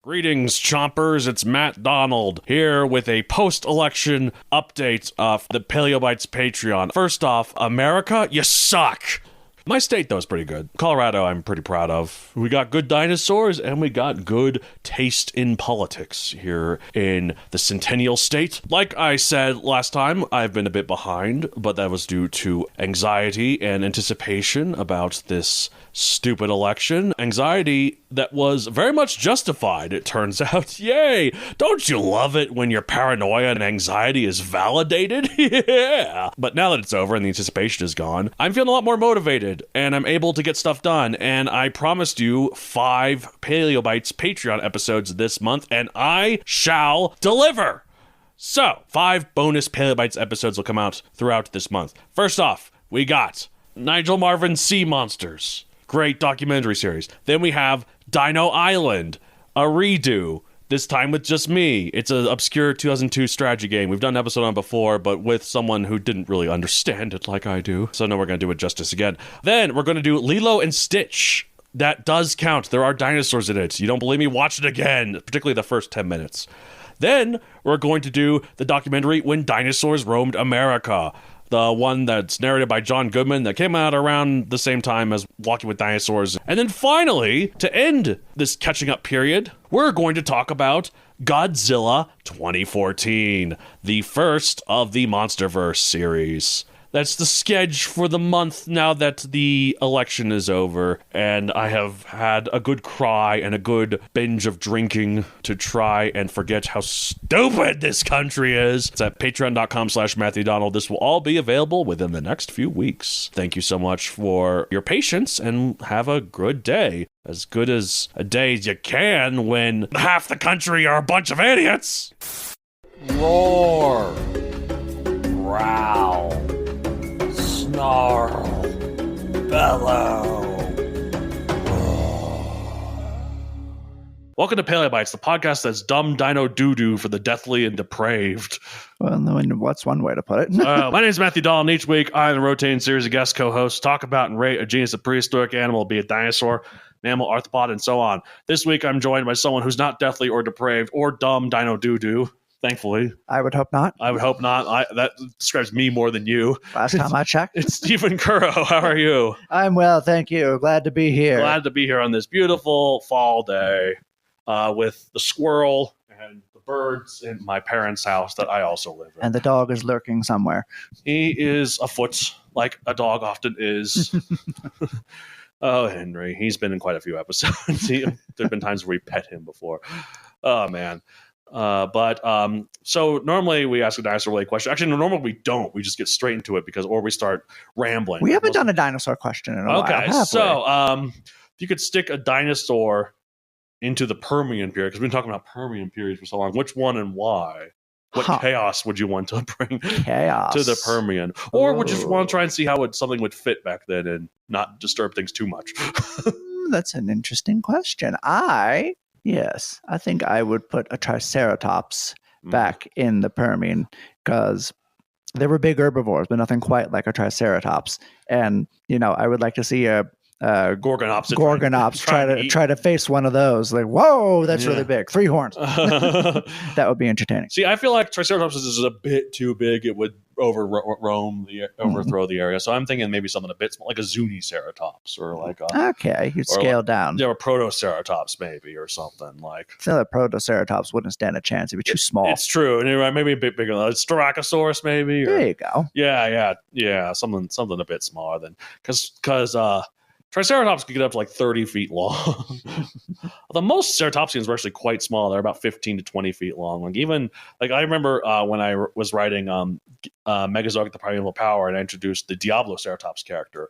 Greetings, chompers. It's Matt Donald here with a post-election update of the Paleobites Patreon. First off, America, you suck. My state, though, is pretty good. Colorado, I'm pretty proud of. We got good dinosaurs, and we got good taste in politics here in the Centennial State. Like I said last time, I've been a bit behind, but that was due to anxiety and anticipation about this stupid election. Anxiety that was very much justified, it turns out. Yay! Don't you love it when your paranoia and anxiety is validated? Yeah! But now that it's over and the anticipation is gone, I'm feeling a lot more motivated. And I'm able to get stuff done. And I promised you 5 Paleobites Patreon episodes this month, and I shall deliver. So, 5 bonus Paleobites episodes will come out throughout this month. First off, we got Nigel Marvin's Sea Monsters. Great documentary series. Then we have Dino Island, a redo. This time with just me. It's an obscure 2002 strategy game. We've done an episode on it before, but with someone who didn't really understand it like I do. So now we're going to do it justice again. Then we're going to do Lilo and Stitch. That does count. There are dinosaurs in it. You don't believe me? Watch it again, particularly the first 10 minutes. Then we're going to do the documentary When Dinosaurs Roamed America. The one that's narrated by John Goodman that came out around the same time as Walking with Dinosaurs. And then finally, to end this catching up period, we're going to talk about Godzilla 2014, the first of the MonsterVerse series. That's the schedule for the month now that the election is over, and I have had a good cry and a good binge of drinking to try and forget how stupid this country is. It's at patreon.com/MatthewDonald. This will all be available within the next few weeks. Thank you so much for your patience, and have a good day. As good as a day as you can when half the country are a bunch of idiots. Roar. Growl. Snarl, bellow. Welcome to Paleobites, the podcast that's dumb dino doo-doo for the deathly and depraved. Well, what's one way to put it? My name is Matthew Dahl, and each week I and the rotating series of guest co-hosts talk about and rate a genus of prehistoric animal, be it dinosaur, mammal, arthropod, and so on. This week I'm joined by someone who's not deathly or depraved or dumb dino doo-doo. Thankfully. I would hope not. I would hope not. That describes me more than you. Last time I checked. It's Stephen Curro. How are you? I'm well, thank you. Glad to be here. Glad to be here on this beautiful fall day with the squirrel and the birds in my parents' house that I also live in. And the dog is lurking somewhere. He is afoot, like a dog often is. Oh, Henry. He's been in quite a few episodes. There have been times where we pet him before. Oh, man. So normally we ask a dinosaur related question. Actually, normally we don't. We just get straight into it or we start rambling. We haven't done a dinosaur question in a while. Okay, so if you could stick a dinosaur into the Permian period, because we've been talking about Permian periods for so long, which one and why? What chaos would you want to bring to the Permian? Or would you just want to try and see how something would fit back then and not disturb things too much? That's an interesting question. Yes, I think I would put a Triceratops back in the Permian because they were big herbivores, but nothing quite like a Triceratops. And, I would like to see a Gorgonops try to face one of those. Like, whoa, that's really big. 3 horns. That would be entertaining. See, I feel like Triceratops is a bit too big. It would overthrow the area. So I'm thinking maybe something a bit small, like a Zuniceratops or like you'd scale down. Yeah, or Protoceratops maybe or something like. I feel like Protoceratops wouldn't stand a chance. It'd be too small. It's true. And maybe a bit bigger. Styracosaurus maybe. There you go. Yeah. Something a bit smaller than because Triceratops could get up to like 30 feet long. The most ceratopsians were actually quite small. They're about 15 to 20 feet long. I remember when I was writing Megazoic: The Primeval Power, and I introduced the Diabloceratops character.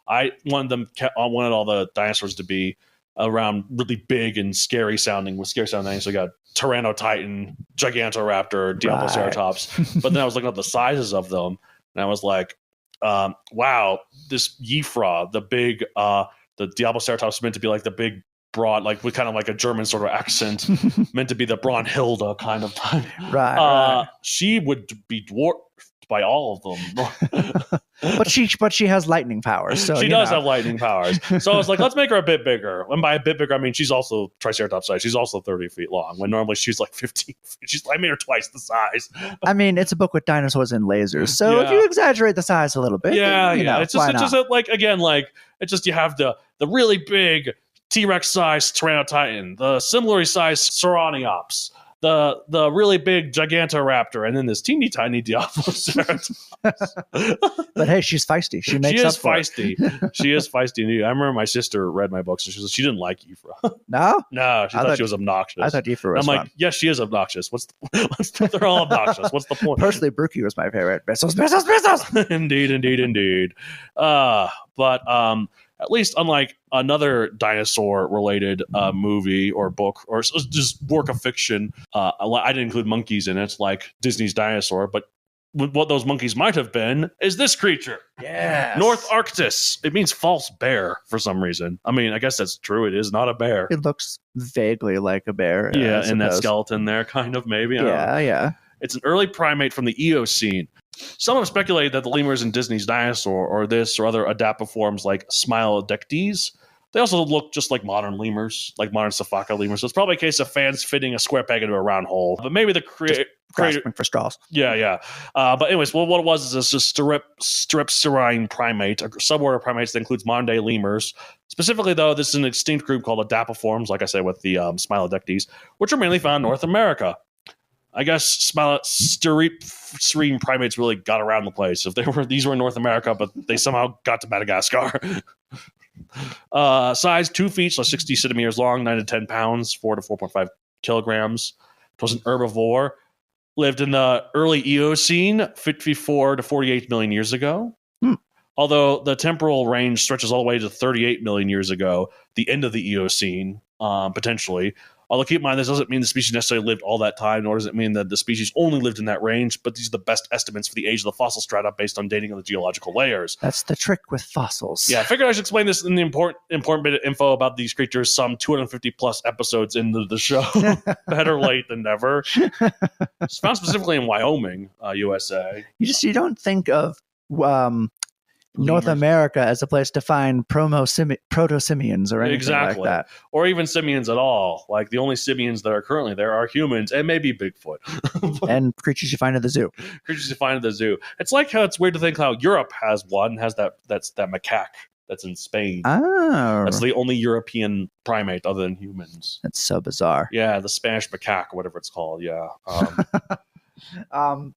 I wanted all the dinosaurs to be around really big and scary sounding names. So you got Tyrannotitan, Gigantoraptor, Diabloceratops. But then I was looking at the sizes of them, and I was like, wow, this Yifra, the big, the Diabloceratops is meant to be like the big, broad, like with kind of like a German sort of accent, meant to be the Brunhilde kind of type. Right. She would be dwarfed by all of them. But she has lightning powers. So She does have lightning powers. So I was like, let's make her a bit bigger. And by a bit bigger, I mean she's also Triceratops size. She's also 30 feet long, when normally she's like 15 feet. I made her twice the size. I mean, it's a book with dinosaurs and lasers. So if you exaggerate the size a little bit, yeah, then, it's just like, again, like, it's just, you have the really big T-Rex sized Tyrannotitan, the similarly sized Ceraniops, the really big Gigantoraptor, and then this teeny tiny Dilophosaurus. But hey, she's feisty. She makes up for feisty. She is feisty. I remember my sister read my books, and she didn't like Ephra. No? No, she thought she was obnoxious. I thought Ephra was I'm fun. like, yes, she is obnoxious. They're all obnoxious. What's the point? Personally, Brookie was my favorite. Missiles. Indeed. But at least unlike another dinosaur-related movie or book or just work of fiction, I didn't include monkeys in it, like Disney's Dinosaur, but what those monkeys might have been is this creature. Yes. Notharctus. It means false bear for some reason. I mean, I guess that's true. It is not a bear. It looks vaguely like a bear. Yeah, in that skeleton there, kind of, maybe. Yeah. It's an early primate from the Eocene. Some have speculated that the lemurs in Disney's Dinosaur or this or other adapiforms like Smilodectes. They also look just like modern lemurs, like modern Sophocles lemurs. So it's probably a case of fans fitting a square peg into a round hole. But maybe the creator for straws. Yeah. But anyways, what it was is a strepsirrhine primate, a suborder of primates that includes modern day lemurs. Specifically, though, this is an extinct group called adapiforms, like I said, with the Smilodectes, which are mainly found in North America. I guess serine primates really got around the place. If these were in North America, but they somehow got to Madagascar. Size 2 feet, so 60 centimeters long, 9 to 10 pounds, 4 to 4.5 kilograms. It was an herbivore. Lived in the early Eocene, 54 to 48 million years ago. Although the temporal range stretches all the way to 38 million years ago, the end of the Eocene, potentially. Although keep in mind, this doesn't mean the species necessarily lived all that time, nor does it mean that the species only lived in that range, but these are the best estimates for the age of the fossil strata based on dating of the geological layers. That's the trick with fossils. Yeah, I figured I should explain this in the important bit of info about these creatures some 250 plus episodes into the show. Better late than never. It's found specifically in Wyoming, USA. You don't think of North America as a place to find proto-simians or anything like that. Or even simians at all. Like, the only simians that are currently there are humans and maybe Bigfoot. And creatures you find at the zoo. It's like how it's weird to think how Europe has that macaque that's in Spain. Oh. That's the only European primate other than humans. That's so bizarre. Yeah, the Spanish macaque, whatever it's called, yeah. Um,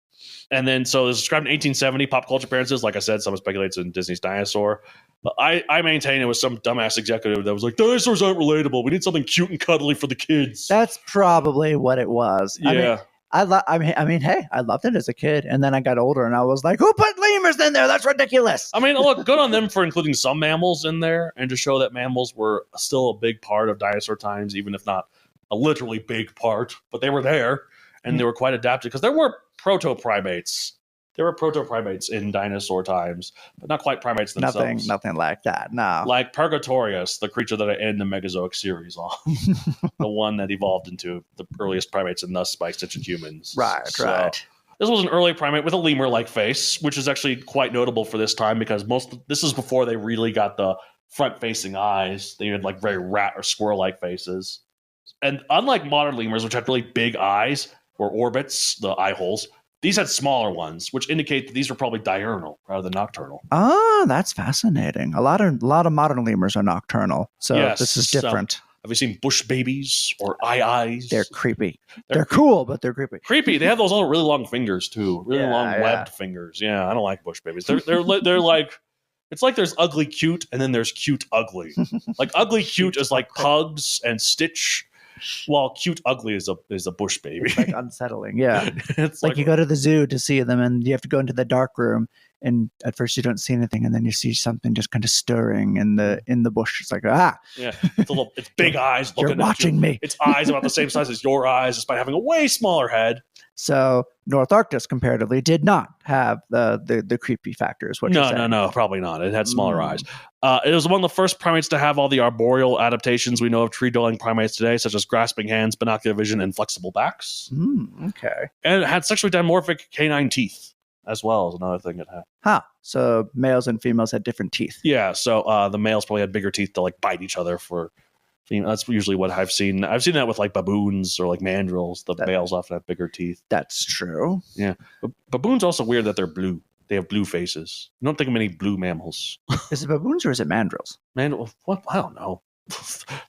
And then, so it was described in 1870, pop culture appearances. Like I said, some speculates in Disney's Dinosaur. But I maintain it was some dumbass executive that was like, dinosaurs aren't relatable. We need something cute and cuddly for the kids. That's probably what it was. Yeah. I mean, hey, I loved it as a kid. And then I got older and I was like, who put lemurs in there? That's ridiculous. I mean, look, good on them for including some mammals in there and to show that mammals were still a big part of dinosaur times, even if not a literally big part. But they were there. And they were quite adapted because there were proto-primates. There were proto-primates in dinosaur times, but not quite primates themselves. Nothing like that, no. Like Purgatorius, the creature that I end the Megazoic series on. The one that evolved into the earliest primates and thus by extension humans. Right. This was an early primate with a lemur-like face, which is actually quite notable for this time because this is before they really got the front-facing eyes. They had like very rat or squirrel-like faces. And unlike modern lemurs, which had really big eyes, or orbits, the eye holes, these had smaller ones, which indicate that these were probably diurnal rather than nocturnal. Oh, that's fascinating. A lot of modern lemurs are nocturnal, so yes, this is different. Have you seen bush babies or eyes? They're creepy. They're cool, but they're creepy. Creepy. They have those little really long fingers too, really long webbed fingers. Yeah, I don't like bush babies. They're like. It's like there's ugly cute and then there's cute ugly. Like ugly cute is like Pugs and Stitch. While cute ugly is a bush baby. It's like unsettling, yeah. It's like you go to the zoo to see them and you have to go into the dark room and at first you don't see anything and then you see something just kind of stirring in the bush. It's like, yeah. It's big eyes looking You're watching me. Its eyes about the same size as your eyes despite having a way smaller head. So Notharctus comparatively did not have the creepy factors. No, probably not. It had smaller eyes. It was one of the first primates to have all the arboreal adaptations we know of tree-dwelling primates today, such as grasping hands, binocular vision, and flexible backs. Okay. And it had sexually dimorphic canine teeth. as well as another thing it had. Huh. So males and females had different teeth. Yeah, so the males probably had bigger teeth to like bite each other for. That's usually what I've seen. I've seen that with like baboons or like mandrills. The males often have bigger teeth. That's true. Yeah, but baboons also weird that they're blue. They have blue faces. You don't think of many blue mammals. Is it baboons or is it mandrills? Man, what? I don't know.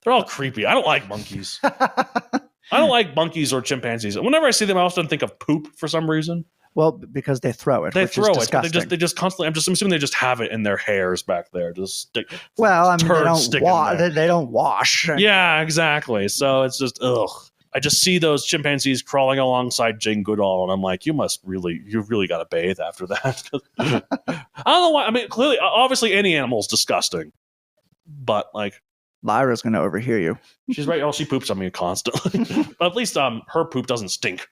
They're all creepy. I don't like monkeys. I don't like monkeys or chimpanzees. Whenever I see them, I often think of poop for some reason. Well, because they throw it. They which throw is it. disgusting. They just constantly. I'm assuming they just have it in their hairs back there. Just stick. Well, I mean, there. they don't wash. Yeah, exactly. So it's just ugh. I just see those chimpanzees crawling alongside Jane Goodall, and I'm like, you've really got to bathe after that. I don't know why. I mean, clearly, obviously, any animal is disgusting, but like, Lyra's going to overhear you. she's right. Oh, she poops on me constantly, but at least her poop doesn't stink.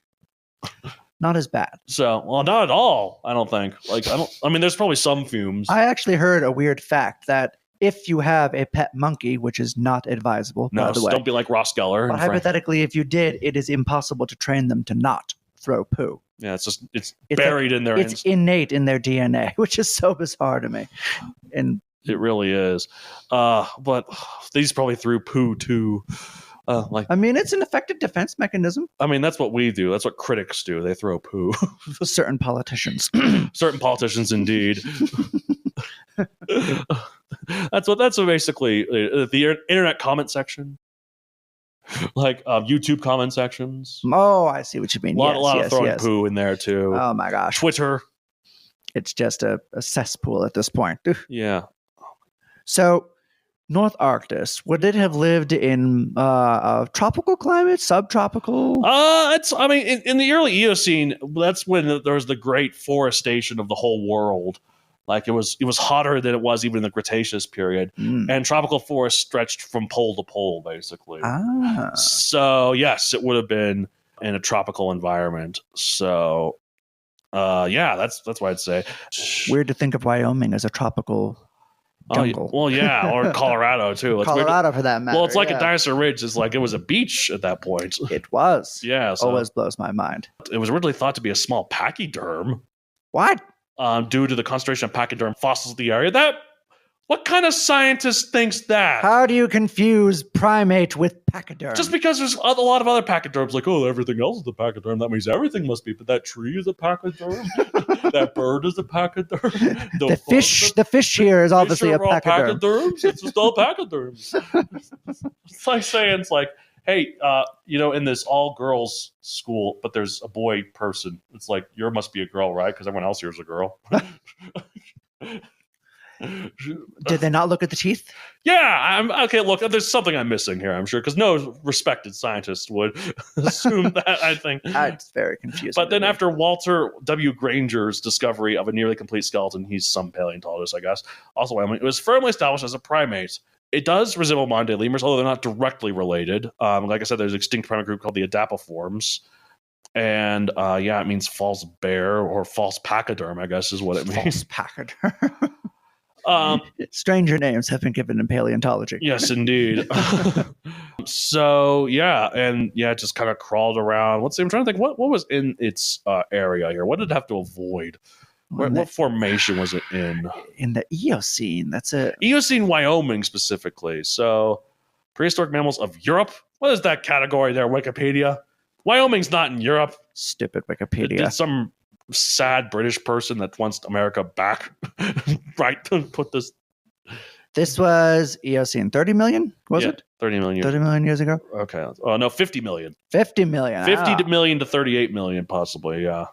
Not as bad. So, well, not at all. I don't think. Like, I mean, there's probably some fumes. I actually heard a weird fact that if you have a pet monkey, which is not advisable, by the way. Don't be like Ross Geller. But hypothetically, if you did, it is impossible to train them to not throw poo. Yeah, it's buried in their. It's innate in their DNA, which is so bizarre to me. And it really is. But these probably threw poo too. I mean, it's an effective defense mechanism. I mean, that's what we do. That's what critics do. They throw poo. Certain politicians. Certain politicians, indeed. That's what basically the internet comment section, like YouTube comment sections. Oh, I see what you mean. A lot of throwing poo in there too. Oh my gosh. Twitter. It's just a cesspool at this point. Yeah. So, Notharctus, would it have lived in a tropical climate, subtropical? I mean, in the early Eocene, that's when there was the great forestation of the whole world. Like it was hotter than it was even in the Cretaceous period, and tropical forests stretched from pole to pole, basically. So yes, it would have been in a tropical environment. So, yeah, that's what I'd say. Weird to think of Wyoming as a tropical jungle. Well, yeah, or Colorado too. It's Colorado, weird. for that matter. Well, it's like a Dinosaur Ridge. It's like it was a beach at that point. It was. Yeah, so always blows my mind. It was originally thought to be a small pachyderm. What? Due to the concentration of pachyderm fossils in the area. What kind of scientist thinks that? How do you confuse primate with pachyderm? Just because there's a lot of other pachyderms, like, oh, everything else is a pachyderm, that means everything must be. But that tree is a pachyderm. That bird is a pachyderm. The fish here is obviously a pachyderm. Pachyderms. It's just all pachyderms. It's like saying, it's like, hey, in this all-girls school, but there's a boy person. It's like, you must be a girl, right? Because everyone else here is a girl. Did they not look at the teeth? Yeah, okay. Look, there's something I'm missing here, I'm sure, because no respected scientist would assume that. I think it's very confusing. But then, after Walter W. Granger's discovery of a nearly complete skeleton, he's some paleontologist, I guess. Also, it was firmly established as a primate. It does resemble modern-day lemurs, although they're not directly related. Like I said, there's an extinct primate group called the adapiformes. And it means false bear or false pachyderm, I guess is what it means. False pachyderm. Stranger names have been given in paleontology. Yes, indeed. So, it just kind of crawled around. I'm trying to think, what was in its area here? What did it have to avoid? What formation was it in? In the Eocene. That's it. Eocene, Wyoming, specifically. So, prehistoric mammals of Europe. What is that category there, Wikipedia? Wyoming's not in Europe. Stupid Wikipedia. Did some sad British person that wants America back right to put this. This was Eocene. 30 million, was it? 30 million years. 30 million years ago? Okay. Oh, no, 50 million. 50 million. 50 million to 38 million, possibly, yeah.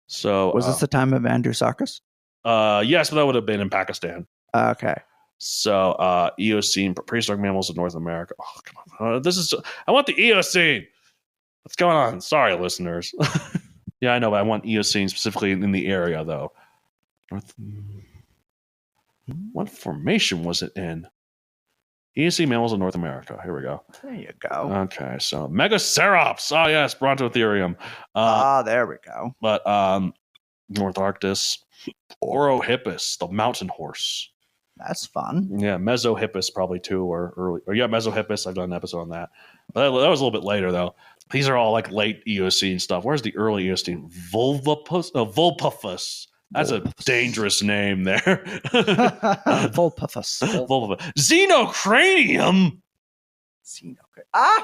So was this the time of Notharctus? Yes, but that would have been in Pakistan. Okay. So Eocene, prehistoric mammals of North America. Oh, come on. I want the Eocene. What's going on? Sorry, listeners. Yeah, I know, but I want Eocene specifically in the area, though. What formation was it in? Eocene mammals of North America. Here we go. There you go. Okay, so Megacerops. Oh, yes, Brontotherium. There we go. But Notharctus. Orohippus, the mountain horse. That's fun. Yeah, Mesohippus probably too, or early. Or yeah, Mesohippus. I've done an episode on that. But that was a little bit later, though. These are all like late Eocene stuff. Where's the early Eocene? Vulpifus. That's a dangerous name there. Vulpifus. Vulpifus. Xenocranium.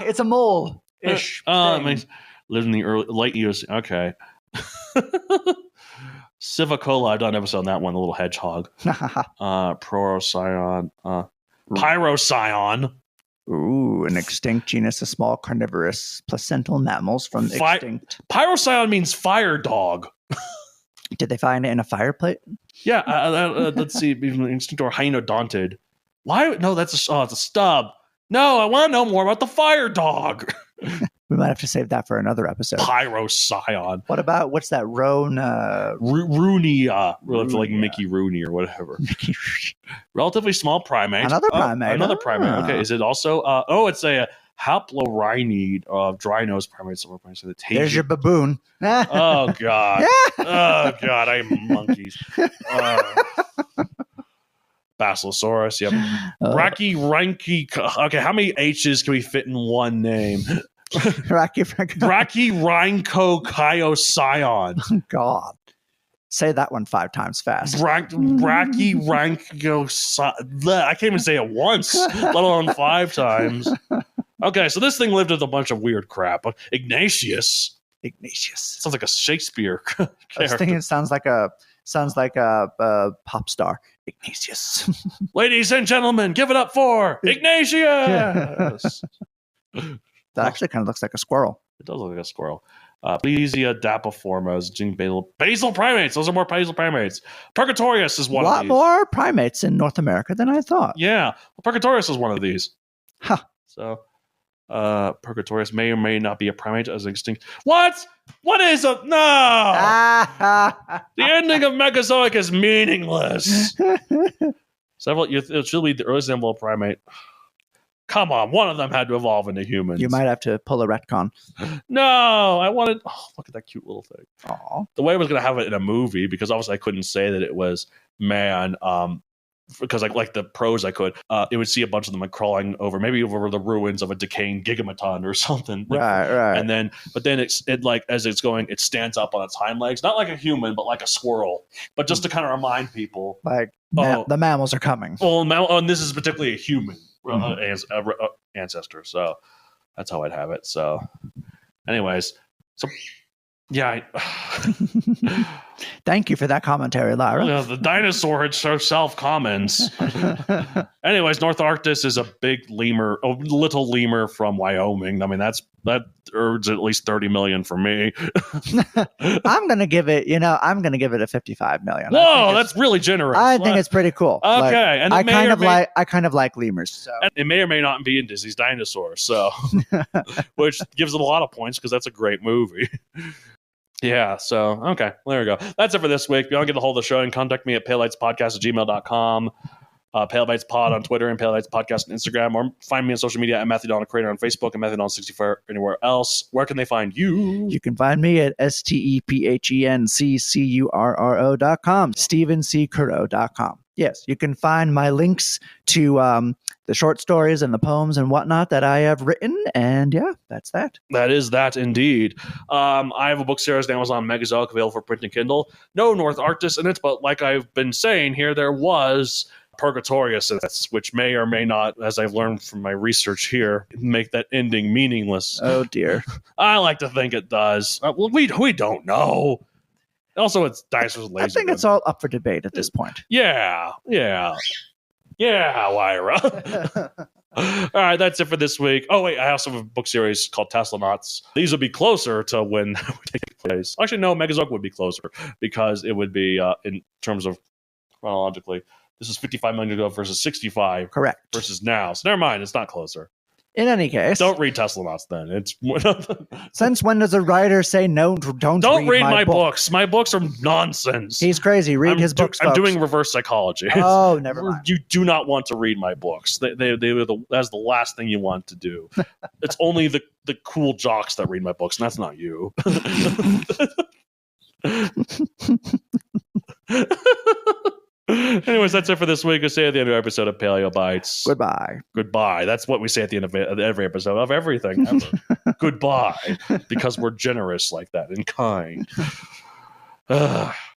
It's a mole-ish. It means lived in the late Eocene. Okay. Civicola, I've done an episode on that one, the little hedgehog. Procyon. Pyrocyon. Ooh, an extinct genus of small carnivorous placental mammals from extinct. Pyrocyon means fire dog. Did they find it in a fireplace? Yeah, let's see. Even extinct or hyenodontid. Why? No, it's a stub. No, I want to know more about the fire dog. We might have to save that for another episode. Pyrocyon. What's that? Roonia. Like Mickey Rooney or whatever. Relatively small primate. Another primate. Another primate. Okay. Is it also? It's a haplorhynid of dry nose primates. There's your baboon. Oh God. Oh God. I am monkeys. Basilosaurus. Yep. Ranky. Okay. How many H's can we fit in one name? Brachyrhynchochiocyon. Oh God. Say that one 5 times fast. Brachyrhynchochiocyon. I can't even say it once, let alone 5 times. Okay, so this thing lived with a bunch of weird crap. Ignatius. Sounds like a Shakespeare character. I was thinking it sounds like a pop star. Ignatius. Ladies and gentlemen, give it up for Ignatius. That actually kind of looks like a squirrel. It does look like a squirrel. Plesia adapiformes, basal primates. Those are more basal primates. Purgatorius is one of these. A lot more primates in North America than I thought. Yeah. Well, Purgatorius is one of these. Huh. So, Purgatorius may or may not be a primate as extinct. What? What is a... No! The ending of Megazoic is meaningless. It should be the earliest example of primate. Come on, one of them had to evolve into humans. You might have to pull a retcon. No, I wanted... Oh, look at that cute little thing. Aww. The way I was going to have it in a movie, because obviously I couldn't say that it was man, because like the pros I could, it would see a bunch of them like crawling over the ruins of a decaying gigameton or something. Right. And then, but then it like, as it's going, it stands up on its hind legs, not like a human, but like a squirrel. But just to kind of remind people. Like, the mammals are coming. Well, and this is particularly a human. Ancestor, so that's how I'd have it. So anyways, yeah, thank you for that commentary, Lyra. The dinosaur herself comments. Anyways, Notharctus is a big lemur, a little lemur from Wyoming. I mean, that earns at least 30 million for me. I'm gonna give it a 55 million. Whoa, that's really generous. I think it's pretty cool. Okay, and I kind of like lemurs. So. And it may or may not be in Disney's Dinosaurs, so which gives it a lot of points because that's a great movie. Yeah, so, okay, there we go. That's it for this week. If you want to get a hold of the show, you can contact me at palelightspodcast@gmail.com, PaleLightsPod on Twitter, and PaleLightsPodcast on Instagram, or find me on social media at Matthew Donald Creator on Facebook and Matthew64 anywhere else. Where can they find you? You can find me at stephencccurro.com, StephenCurro.com. Yes, you can find my links to the short stories and the poems and whatnot that I have written. And yeah, that's that. That is that indeed. I have a book series on Amazon Megazoic available for print and Kindle. No Notharctus in it, but like I've been saying here, there was Purgatorius in it, which may or may not, as I've learned from my research here, make that ending meaningless. Oh dear. I like to think it does. Well, we don't know. Also, it's dinosaurs and lasers. I think it's all up for debate at this point. Yeah, Lyra. All right, that's it for this week. Oh, wait, I also have a book series called Teslanauts. These would be closer to when it would take place. Actually, no, Megazoic would be closer because it would be, in terms of chronologically, this is 55 million ago versus 65. Correct. Versus now. So never mind, it's not closer. In any case, don't read Teslanauts then. It's since when does a writer say no? Don't read my books. My books are nonsense. He's crazy. Read his books. I'm doing reverse psychology. Oh, never mind. You do not want to read my books. That's the last thing you want to do. It's only the cool jocks that read my books, and that's not you. Anyways, that's it for this week. We say at the end of every episode of Paleo Bites. Goodbye. Goodbye. That's what we say at the end of every episode of everything ever. Goodbye. Because we're generous like that and kind.